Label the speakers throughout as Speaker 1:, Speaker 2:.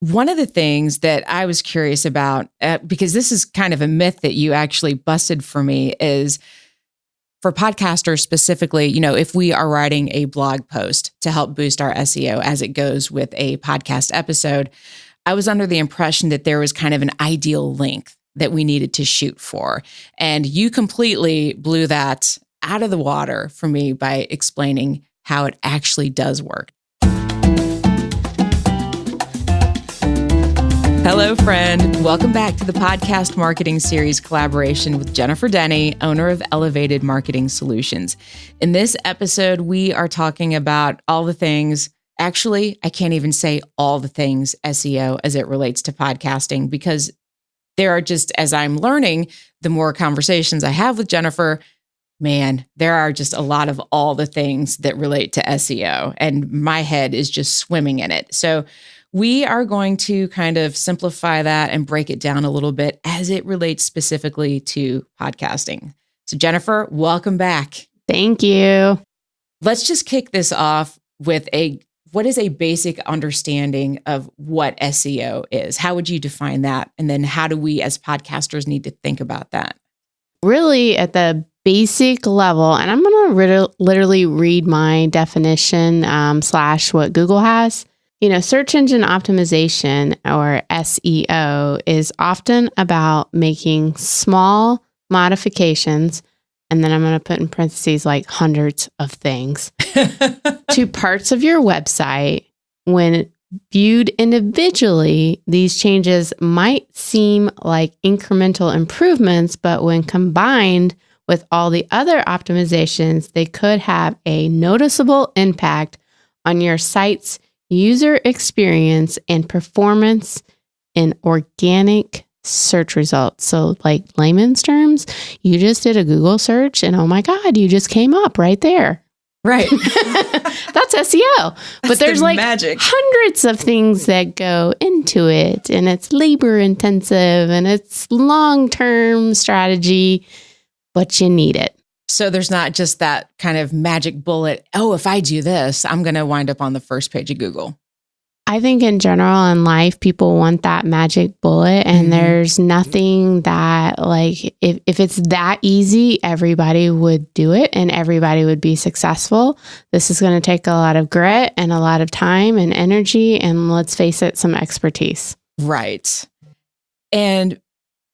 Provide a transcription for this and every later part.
Speaker 1: One of the things that I was curious about, because this is kind of a myth that you actually busted for me, is for podcasters specifically, if we are writing a blog post to help boost our SEO as it goes with a podcast episode, I was under the impression that there was kind of an ideal length that we needed to shoot for. And you completely blew that out of the water for me by explaining how it actually does work. Hello, friend. Welcome back to the podcast marketing series collaboration with Jennifer Denney, owner of Elevated Marketing Solutions. In this episode, we are talking about all the things. Actually, I can't even say all the things SEO as it relates to podcasting, because there are just, as I'm learning, the more conversations I have with Jennifer, man, there are just a lot of all the things that relate to SEO, and my head is just swimming in it. So we are going to kind of simplify that and break it down a little bit as it relates specifically to podcasting. So Jennifer, welcome back.
Speaker 2: Thank you.
Speaker 1: Let's just kick this off with what is a basic understanding of what SEO is? How would you define that? And then how do we as podcasters need to think about that?
Speaker 2: Really at the basic level, and I'm going to literally read my definition / what Google has. Search engine optimization, or SEO, is often about making small modifications, and then I'm going to put in parentheses like hundreds of things, to parts of your website. When viewed individually, these changes might seem like incremental improvements, but when combined with all the other optimizations, they could have a noticeable impact on your site's user experience and performance in organic search results. So like layman's terms, you just did a Google search and oh my God, you just came up right there.
Speaker 1: Right.
Speaker 2: That's SEO. But there's like
Speaker 1: magic.
Speaker 2: Hundreds of things that go into it, and it's labor intensive and it's long-term strategy, but you need it.
Speaker 1: So there's not just that kind of magic bullet. Oh, if I do this, I'm going to wind up on the first page of Google.
Speaker 2: I think in general in life, people want that magic bullet, and there's nothing that, like, if it's that easy, everybody would do it and everybody would be successful. This is going to take a lot of grit and a lot of time and energy, and let's face it, some expertise.
Speaker 1: Right. And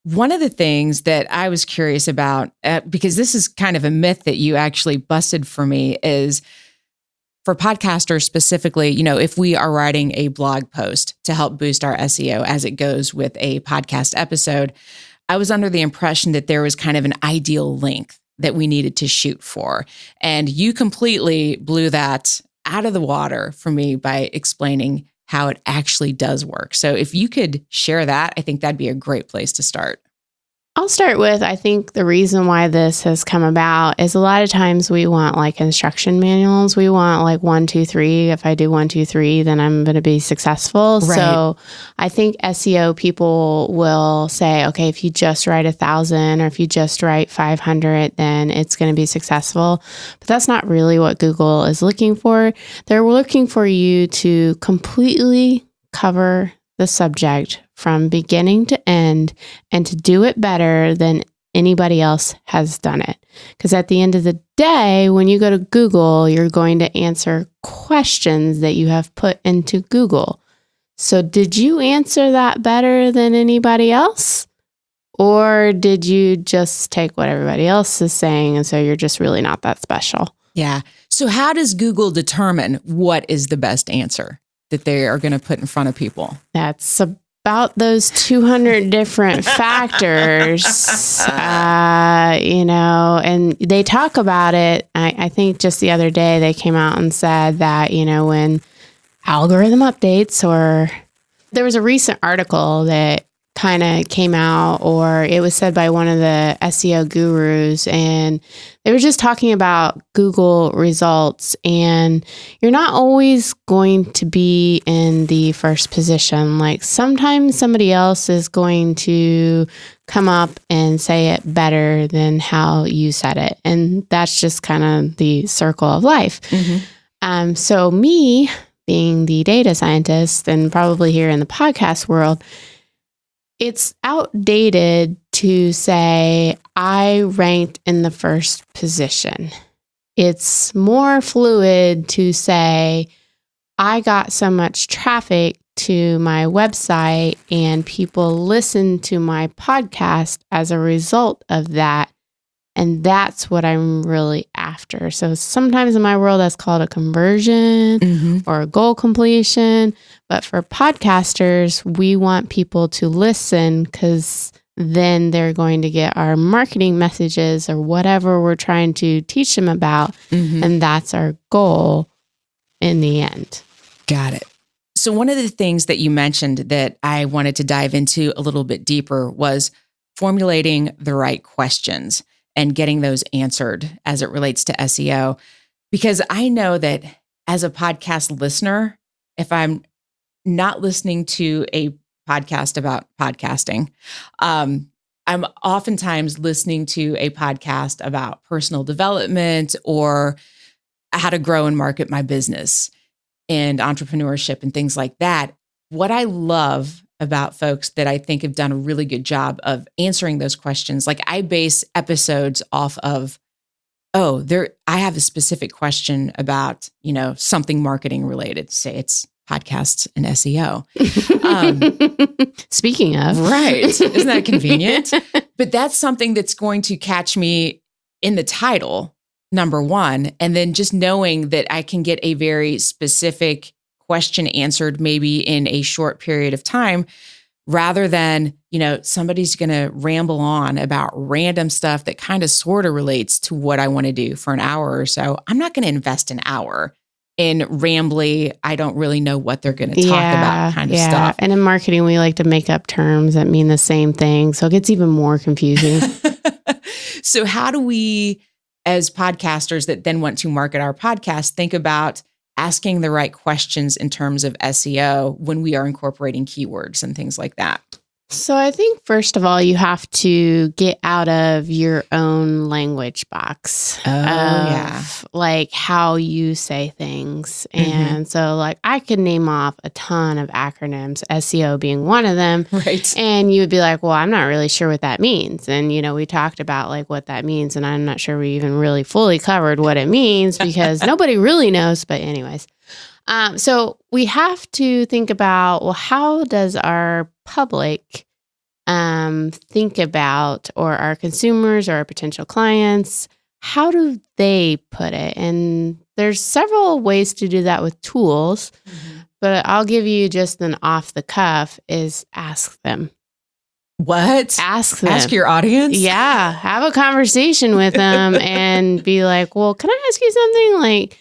Speaker 1: one of the things that I was curious about, because this is kind of a myth that you actually busted for me, is for podcasters specifically, if we are writing a blog post to help boost our SEO as it goes with a podcast episode, I was under the impression that there was kind of an ideal length that we needed to shoot for. And you completely blew that out of the water for me by explaining how it actually does work. So if you could share that, I think that'd be a great place to start.
Speaker 2: I'll start with, I think the reason why this has come about is a lot of times we want like instruction manuals. We want like 1, 2, 3. If I do 1, 2, 3, then I'm going to be successful. Right. So I think SEO people will say, okay, if you just write 1,000 or if you just write 500, then it's going to be successful. But that's not really what Google is looking for. They're looking for you to completely cover the subject from beginning to end, and to do it better than anybody else has done it. Because at the end of the day, when you go to Google, you're going to answer questions that you have put into Google. So did you answer that better than anybody else? Or did you just take what everybody else is saying, and so you're just really not that special?
Speaker 1: Yeah. So how does Google determine what is the best answer that they are going to put in front of people?
Speaker 2: That's about those 200 different factors, and they talk about it. I think just the other day they came out and said that, when algorithm updates, or there was a recent article that kind of came out, or it was said by one of the SEO gurus, and they were just talking about Google results, and you're not always going to be in the first position. Like sometimes somebody else is going to come up and say it better than how you said it. And that's just kind of the circle of life. So me being the data scientist and probably here in the podcast world, it's outdated to say, I ranked in the first position. It's more fluid to say, I got so much traffic to my website and people listen to my podcast as a result of that. And that's what I'm really after. So sometimes in my world, that's called a conversion or a goal completion. But for podcasters, we want people to listen because then they're going to get our marketing messages or whatever we're trying to teach them about. And that's our goal in the end.
Speaker 1: Got it. So one of the things that you mentioned that I wanted to dive into a little bit deeper was formulating the right questions and getting those answered as it relates to SEO. Because I know that as a podcast listener, if I'm not listening to a podcast about podcasting, I'm oftentimes listening to a podcast about personal development or how to grow and market my business and entrepreneurship and things like that. What I love about folks that I think have done a really good job of answering those questions, like I base episodes off of, I have a specific question about, something marketing related. Say it's podcasts and SEO.
Speaker 2: Speaking of.
Speaker 1: Right. Isn't that convenient? But that's something that's going to catch me in the title, number one. And then just knowing that I can get a very specific question answered maybe in a short period of time, rather than, somebody's going to ramble on about random stuff that kind of sort of relates to what I want to do for an hour or so. I'm not going to invest an hour in rambly, I don't really know what they're going to talk about kind of stuff.
Speaker 2: And in marketing, we like to make up terms that mean the same thing. So it gets even more confusing.
Speaker 1: So how do we, as podcasters that then want to market our podcast, think about asking the right questions in terms of SEO when we are incorporating keywords and things like that?
Speaker 2: So I think, first of all, you have to get out of your own language box like how you say things. And so like I could name off a ton of acronyms, SEO being one of them.
Speaker 1: Right.
Speaker 2: And you would be like, well, I'm not really sure what that means. And, we talked about like what that means. And I'm not sure we even really fully covered what it means because nobody really knows. But anyways, so we have to think about, well, how does our public think about, or our consumers or our potential clients, how do they put it? And there's several ways to do that with tools, but I'll give you just an off the cuff is ask them.
Speaker 1: What?
Speaker 2: Ask them.
Speaker 1: Ask your audience?
Speaker 2: Yeah. Have a conversation with them and be like, well, can I ask you something? Like,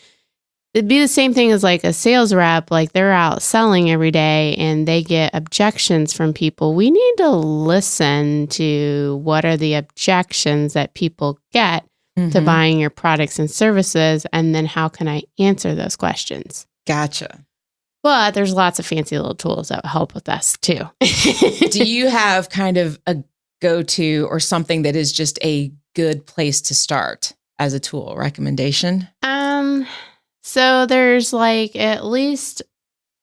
Speaker 2: it'd be the same thing as like a sales rep, like they're out selling every day and they get objections from people. We need to listen to what are the objections that people get to buying your products and services, and then how can I answer those questions?
Speaker 1: Gotcha.
Speaker 2: But there's lots of fancy little tools that help with us too.
Speaker 1: Do you have kind of a go-to or something that is just a good place to start as a tool recommendation?
Speaker 2: So there's like at least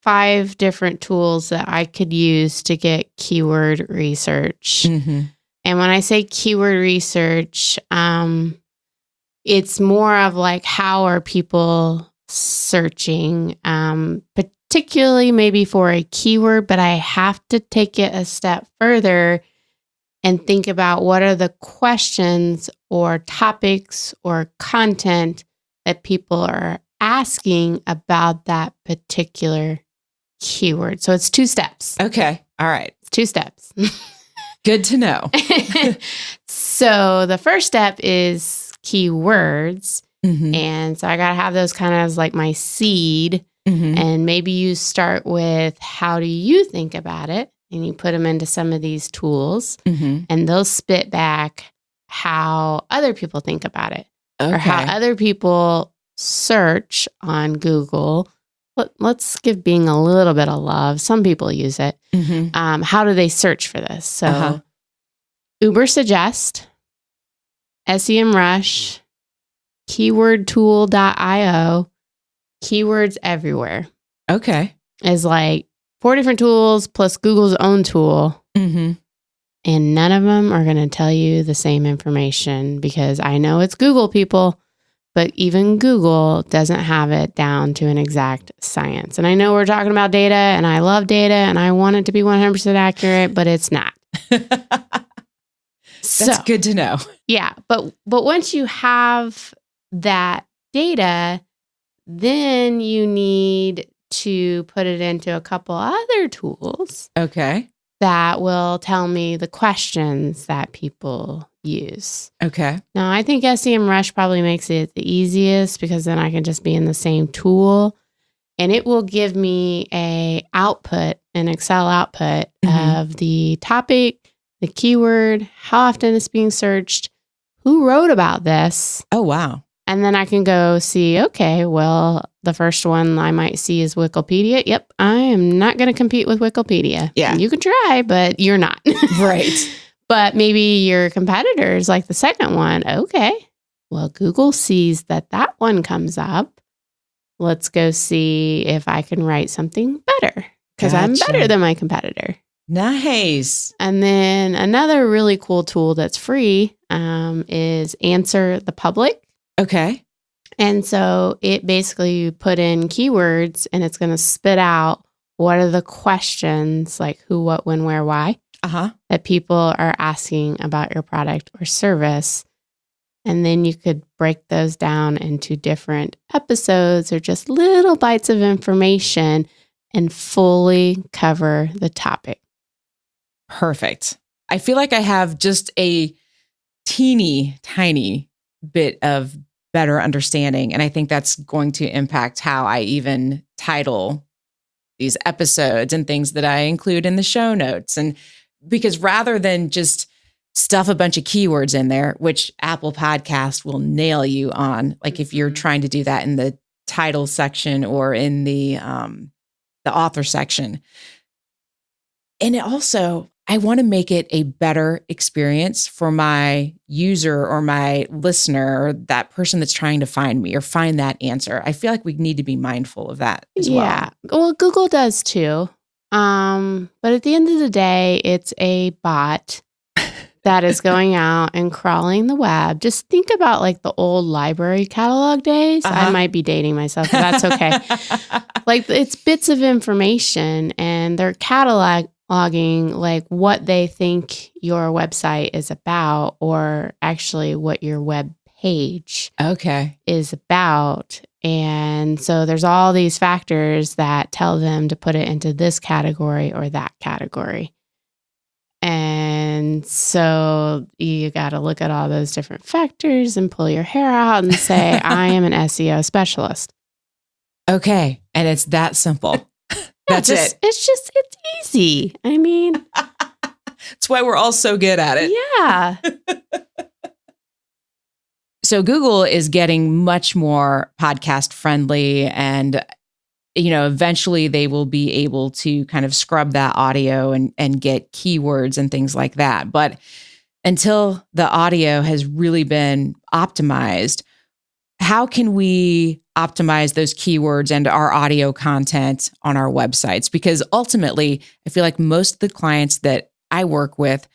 Speaker 2: 5 different tools that I could use to get keyword research. And when I say keyword research, it's more of like, how are people searching, particularly maybe for a keyword, but I have to take it a step further and think about what are the questions or topics or content that people are asking about that particular keyword. So it's 2 steps.
Speaker 1: Okay. All right.
Speaker 2: It's 2 steps.
Speaker 1: Good to know.
Speaker 2: So the first step is keywords. And so I got to have those kind of as like my seed. And maybe you start with, how do you think about it? And you put them into some of these tools and they'll spit back how other people think about it, or how other people search on Google. Let's give Bing a little bit of love. Some people use it. How do they search for this? So Uber Suggest, SEMrush, keywordtool.io, keywords everywhere.
Speaker 1: Okay.
Speaker 2: is like 4 different tools plus Google's own tool.
Speaker 1: Mm-hmm.
Speaker 2: And none of them are going to tell you the same information, because I know it's Google, people, but even Google doesn't have it down to an exact science. And I know we're talking about data, and I love data, and I want it to be 100% accurate, but it's not.
Speaker 1: That's good to know.
Speaker 2: Yeah. But once you have that data, then you need to put it into a couple other tools.
Speaker 1: Okay.
Speaker 2: That will tell me the questions that people use.
Speaker 1: Okay.
Speaker 2: Now, I think SEMrush probably makes it the easiest, because then I can just be in the same tool, and it will give me an Excel output of the topic, the keyword, how often it's being searched, who wrote about this.
Speaker 1: Oh, wow.
Speaker 2: And then I can go see, okay, well, the first one I might see is Wikipedia. Yep, I am not going to compete with Wikipedia.
Speaker 1: Yeah.
Speaker 2: You can try, but you're not.
Speaker 1: Right.
Speaker 2: But maybe your competitors, like the second one, okay, well, Google sees that one comes up. Let's go see if I can write something better, because I'm better than my competitor.
Speaker 1: Nice.
Speaker 2: And then another really cool tool that's free is Answer the Public.
Speaker 1: Okay.
Speaker 2: And so it basically, you put in keywords and it's going to spit out what are the questions, like who, what, when, where, why, that people are asking about your product or service. And then you could break those down into different episodes or just little bites of information and fully cover the topic.
Speaker 1: Perfect. I feel like I have just a teeny tiny bit of better understanding. And I think that's going to impact how I even title these episodes and things that I include in the show notes. And because rather than just stuff a bunch of keywords in there, which Apple Podcast will nail you on, like if you're trying to do that in the title section or in the author section. And it also, I want to make it a better experience for my user or my listener or that person that's trying to find me or find that answer. I feel like we need to be mindful of that as well.
Speaker 2: Yeah. Well, Google does too. But at the end of the day, it's a bot that is going out and crawling the web. Just think about like the old library catalog days. I might be dating myself, but that's okay. Like it's bits of information, and they're cataloging like what they think your website is about, or actually what your web page is about. And so there's all these factors that tell them to put it into this category or that category. And so you got to look at all those different factors and pull your hair out and say, I am an SEO specialist.
Speaker 1: Okay. And it's that simple. That's it.
Speaker 2: It's easy. I mean,
Speaker 1: that's why we're all so good at it.
Speaker 2: Yeah.
Speaker 1: So Google is getting much more podcast friendly, and eventually they will be able to kind of scrub that audio and get keywords and things like that. But until the audio has really been optimized, how can we optimize those keywords and our audio content on our websites? Because ultimately, I feel like most of the clients that I work with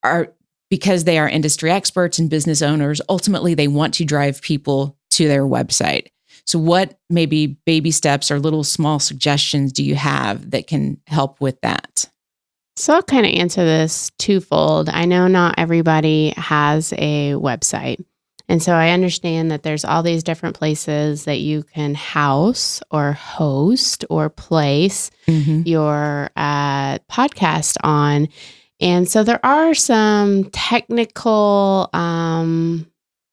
Speaker 1: are, because they are industry experts and business owners, ultimately they want to drive people to their website. So what maybe baby steps or little small suggestions do you have that can help with that?
Speaker 2: So I'll kind of answer this twofold. I know not everybody has a website. And so I understand that there's all these different places that you can house or host or place your podcast on. And so there are some technical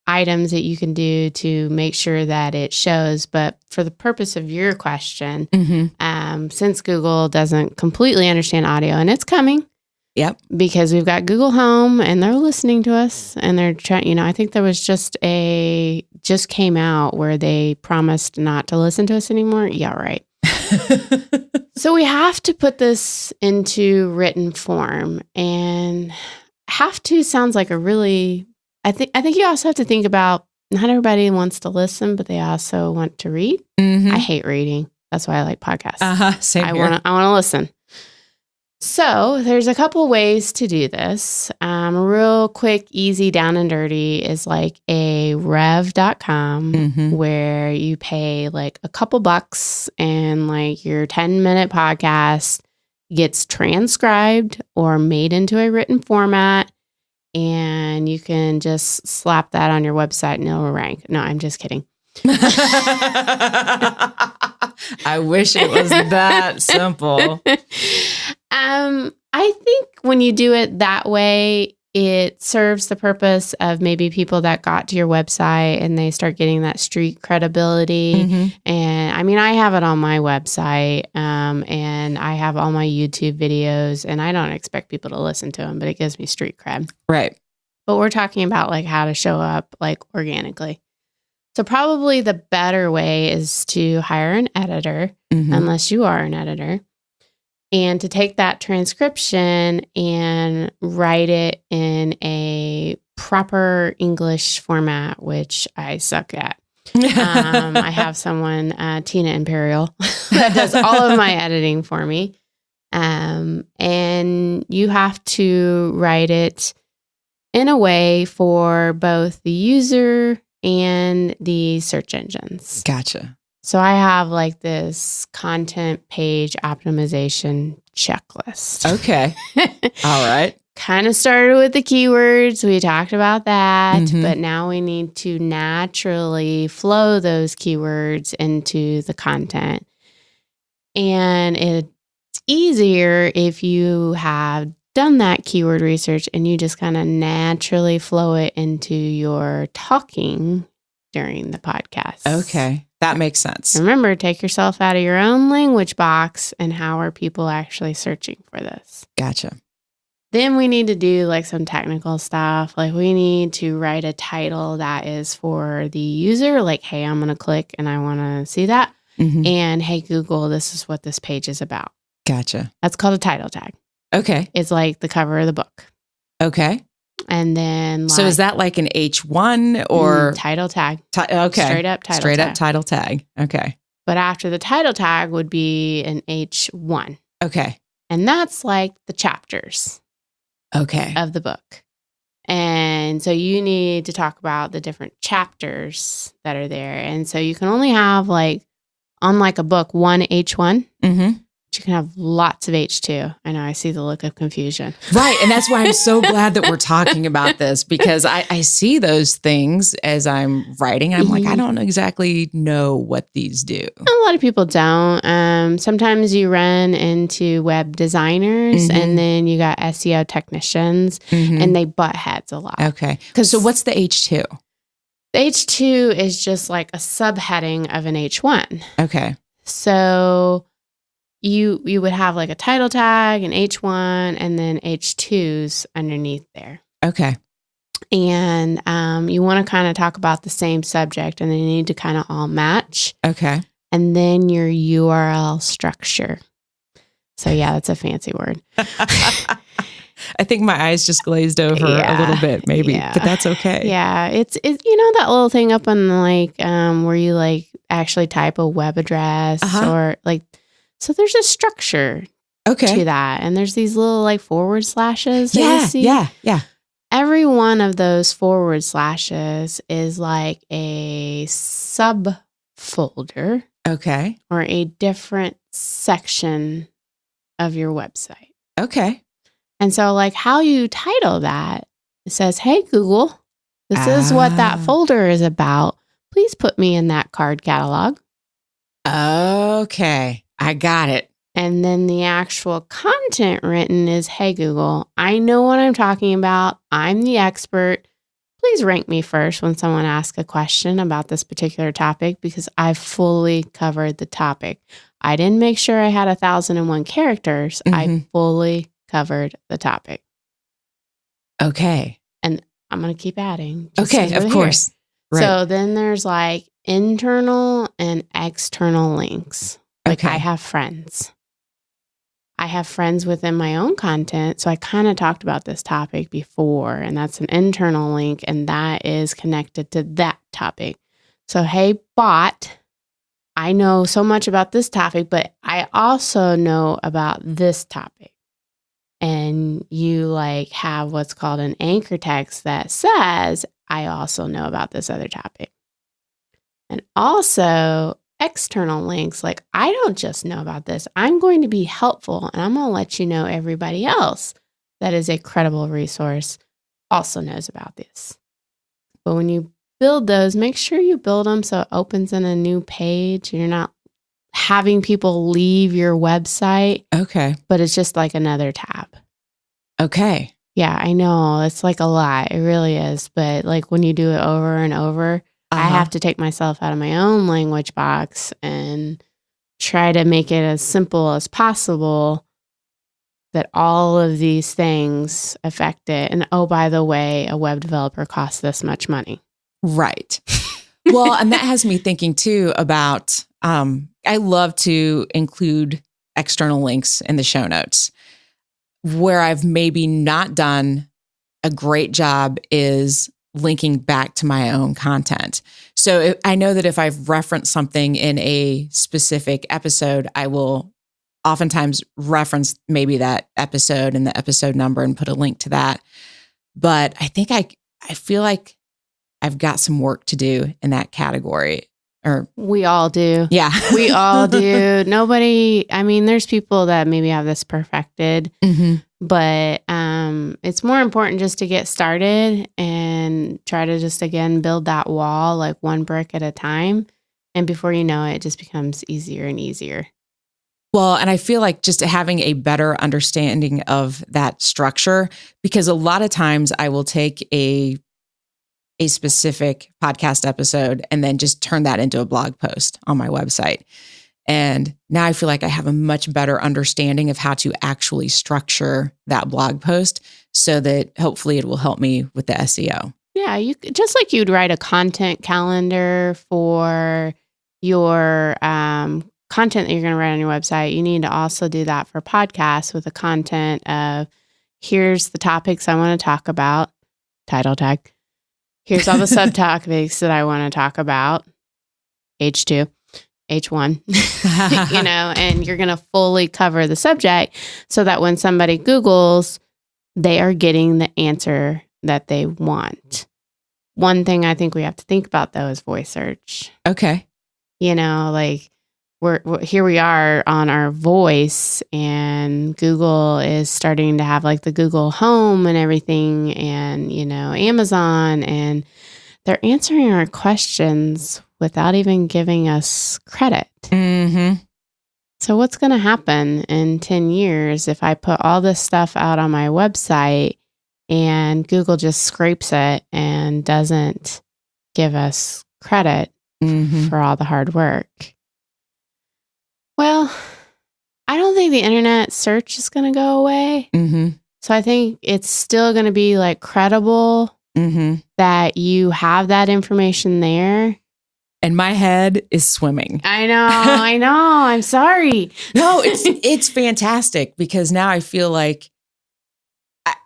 Speaker 2: items that you can do to make sure that it shows. But for the purpose of your question, since Google doesn't completely understand audio, and it's coming.
Speaker 1: Yep.
Speaker 2: Because we've got Google Home and they're listening to us, and they're trying, I think there was just came out where they promised not to listen to us anymore. Yeah, right. So we have to put this into written form, and have to sounds like a really, I think you also have to think about, not everybody wants to listen, but they also want to read. I hate reading. That's why I like podcasts.
Speaker 1: Same here.
Speaker 2: I want to listen. So there's a couple ways to do this. Real quick, easy, down and dirty is like a rev.com where you pay like a couple bucks and like your 10-minute podcast gets transcribed or made into a written format. And you can just slap that on your website and it'll rank. No, I'm just kidding.
Speaker 1: I wish it was that simple.
Speaker 2: I think when you do it that way, it serves the purpose of maybe people that got to your website and they start getting that street credibility. And I mean, I have it on my website and I have all my YouTube videos and I don't expect people to listen to them, but it gives me street cred.
Speaker 1: Right.
Speaker 2: But we're talking about like how to show up like organically. So probably the better way is to hire an editor, unless you are an editor, and to take that transcription and write it in a proper English format, which I suck at. I have someone, Tina Imperial, that does all of my editing for me. And you have to write it in a way for both the user and the search engines.
Speaker 1: Gotcha.
Speaker 2: So I have like this content page optimization checklist.
Speaker 1: Okay. All right.
Speaker 2: Kind of started with the keywords. We talked about that, but now we need to naturally flow those keywords into the content. And it's easier if you have done that keyword research and you just kind of naturally flow it into your talking during the podcast.
Speaker 1: Okay. That makes sense.
Speaker 2: Remember, take yourself out of your own language box and how are people actually searching for this?
Speaker 1: Gotcha.
Speaker 2: Then we need to do like some technical stuff. Like we need to write a title that is for the user. Like, hey, I'm going to click and I want to see that. And hey, Google, this is what this page is about.
Speaker 1: Gotcha.
Speaker 2: That's called a title tag.
Speaker 1: Okay.
Speaker 2: It's like the cover of the book.
Speaker 1: Okay.
Speaker 2: And then
Speaker 1: so is that like an H1 or
Speaker 2: title tag?
Speaker 1: Okay.
Speaker 2: Straight up title
Speaker 1: tag. Okay.
Speaker 2: But after the title tag would be an H1.
Speaker 1: Okay.
Speaker 2: And that's like the chapters.
Speaker 1: Okay.
Speaker 2: Of the book. And so you need to talk about the different chapters that are there. And so you can only have like, on like a book, one H1. But you can have lots of H2. I know, I see the look of confusion.
Speaker 1: Right. And that's why I'm so glad that we're talking about this because I see those things as I'm writing. I'm like, I don't exactly know what these do.
Speaker 2: A lot of people don't. Sometimes you run into web designers and then you got SEO technicians and they butt heads a lot.
Speaker 1: Okay. So what's the H2?
Speaker 2: The H2 is just like a subheading of an H1.
Speaker 1: Okay.
Speaker 2: So you would have like a title tag, an H1, and then H2s underneath there.
Speaker 1: Okay.
Speaker 2: And you want to kind of talk about the same subject and they need to kind of all match.
Speaker 1: Okay.
Speaker 2: And then your URL structure. So yeah, that's a fancy word.
Speaker 1: I think my eyes just glazed over a little bit, maybe, but that's okay.
Speaker 2: Yeah, it's you know that little thing up on like where you like actually type a web address or like, so there's a structure to that, and there's these little like forward slashes. That you see.
Speaker 1: Yeah.
Speaker 2: Every one of those forward slashes is like a subfolder, or a different section of your website.
Speaker 1: Okay.
Speaker 2: And so like how you title that, it says, hey, Google, this is what that folder is about. Please put me in that card catalog.
Speaker 1: Okay. I got it.
Speaker 2: And then the actual content written is, hey, Google, I know what I'm talking about. I'm the expert. Please rank me first when someone asks a question about this particular topic because I've fully covered the topic. I didn't make sure I had 1,001 characters. I fully covered the topic.
Speaker 1: Okay.
Speaker 2: And I'm going to keep adding.
Speaker 1: Okay, of course.
Speaker 2: Right. So then there's like internal and external links. Like I have friends. I have friends within my own content. So I kind of talked about this topic before, and that's an internal link, and that is connected to that topic. So, hey, bot, I know so much about this topic, but I also know about this topic. And you like have what's called an anchor text that says, I also know about this other topic. And also external links, like I don't just know about this. I'm going to be helpful and I'm going to let you know everybody else that is a credible resource also knows about this. But when you build those, make sure you build them so it opens in a new page. You're not having people leave your website.
Speaker 1: Okay.
Speaker 2: But it's just like another tab.
Speaker 1: Okay.
Speaker 2: Yeah, I know. It's like a lot. It really is. But like when you do it over and over, I have to take myself out of my own language box and try to make it as simple as possible that all of these things affect it. And oh, by the way, a web developer costs this much money.
Speaker 1: Right. Well, and that has me thinking too about, I love to include external links in the show notes. Where I've maybe not done a great job is linking back to my own content. So I know that if I've referenced something in a specific episode, I will oftentimes reference maybe that episode and the episode number and put a link to that. But I think I feel like I've got some work to do in that category. Or
Speaker 2: we all do.
Speaker 1: Yeah.
Speaker 2: We all do. Nobody, I mean, there's people that maybe have this perfected, but it's more important just to get started and try to just, again, build that wall like one brick at a time. And before you know it, it just becomes easier and easier.
Speaker 1: Well, and I feel like just having a better understanding of that structure, because a lot of times I will take a specific podcast episode and then just turn that into a blog post on my website. And now I feel like I have a much better understanding of how to actually structure that blog post so that hopefully it will help me with the SEO.
Speaker 2: Yeah, you just like you'd write a content calendar for your content that you're going to write on your website. You need to also do that for podcasts with the content of here's the topics I want to talk about, title tag. Here's all the subtopics that I want to talk about, H2, H1, and you're going to fully cover the subject so that when somebody Googles, they are getting the answer that they want. One thing I think we have to think about, though, is voice search.
Speaker 1: Okay.
Speaker 2: Like we're here we are on our voice, and Google is starting to have like the Google Home and everything, and Amazon, and they're answering our questions without even giving us credit. So what's going to happen in 10 years if I put all this stuff out on my website and Google just scrapes it and doesn't give us credit for all the hard work? Well, I don't think the internet search is going to go away. So I think it's still going to be like credible that you have that information there.
Speaker 1: And my head is swimming.
Speaker 2: I know. I'm sorry.
Speaker 1: No, it's fantastic because now I feel like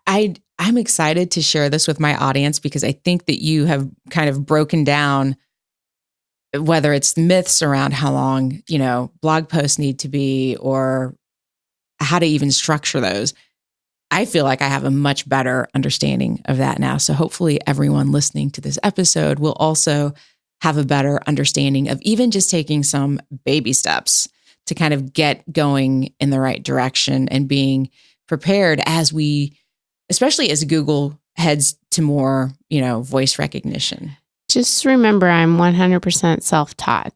Speaker 1: I'm excited to share this with my audience because I think that you have kind of broken down whether it's myths around how long, blog posts need to be or how to even structure those. I feel like I have a much better understanding of that now. So hopefully everyone listening to this episode will also have a better understanding of even just taking some baby steps to kind of get going in the right direction and being prepared especially as Google heads to more, voice recognition.
Speaker 2: Just remember, I'm 100% self-taught.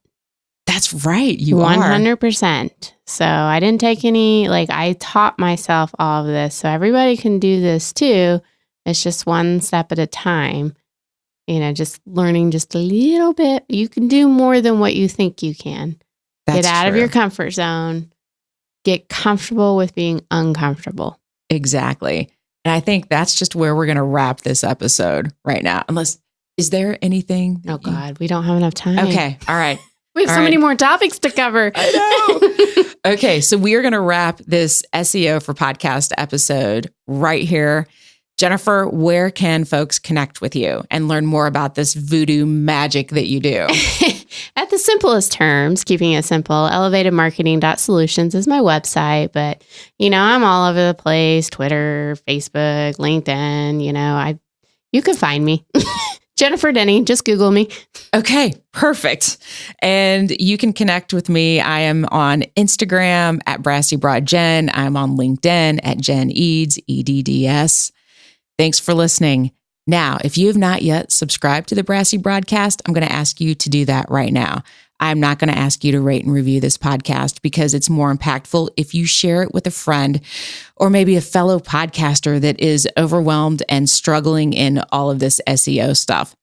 Speaker 1: That's right. You
Speaker 2: 100%. So I didn't take any, I taught myself all of this. So everybody can do this too. It's just one step at a time. Just learning just a little bit. You can do more than what you think you can. Get out of your comfort zone. Get comfortable with being uncomfortable.
Speaker 1: Exactly. And I think that's just where we're going to wrap this episode right now. Is there anything?
Speaker 2: Oh, God, we don't have enough time.
Speaker 1: Okay. All right.
Speaker 2: We have many more topics to cover.
Speaker 1: I know. Okay. So we are going to wrap this SEO for podcast episode right here. Jennifer, where can folks connect with you and learn more about this voodoo magic that you do?
Speaker 2: At the simplest terms, keeping it simple, elevatedmarketing.solutions is my website, but I'm all over the place, Twitter, Facebook, LinkedIn, you can find me. Jennifer Denney, just Google me.
Speaker 1: Okay, perfect. And you can connect with me. I am on Instagram at BrassyBroadJen. I'm on LinkedIn at Jen Eads, EDDS. Thanks for listening. Now, if you have not yet subscribed to the Brassy Broadcast, I'm going to ask you to do that right now. I'm not going to ask you to rate and review this podcast because it's more impactful if you share it with a friend or maybe a fellow podcaster that is overwhelmed and struggling in all of this SEO stuff.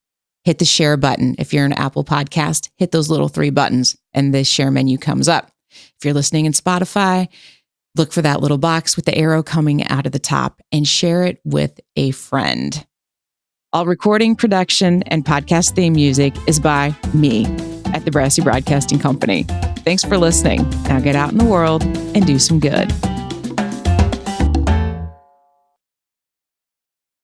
Speaker 1: Hit the share button. If you're an Apple podcast, hit those little 3 buttons and the share menu comes up. If you're listening in Spotify, look for that little box with the arrow coming out of the top and share it with a friend. All recording, production, and podcast theme music is by me at the Brassy Broadcasting Company. Thanks for listening. Now get out in the world and do some good.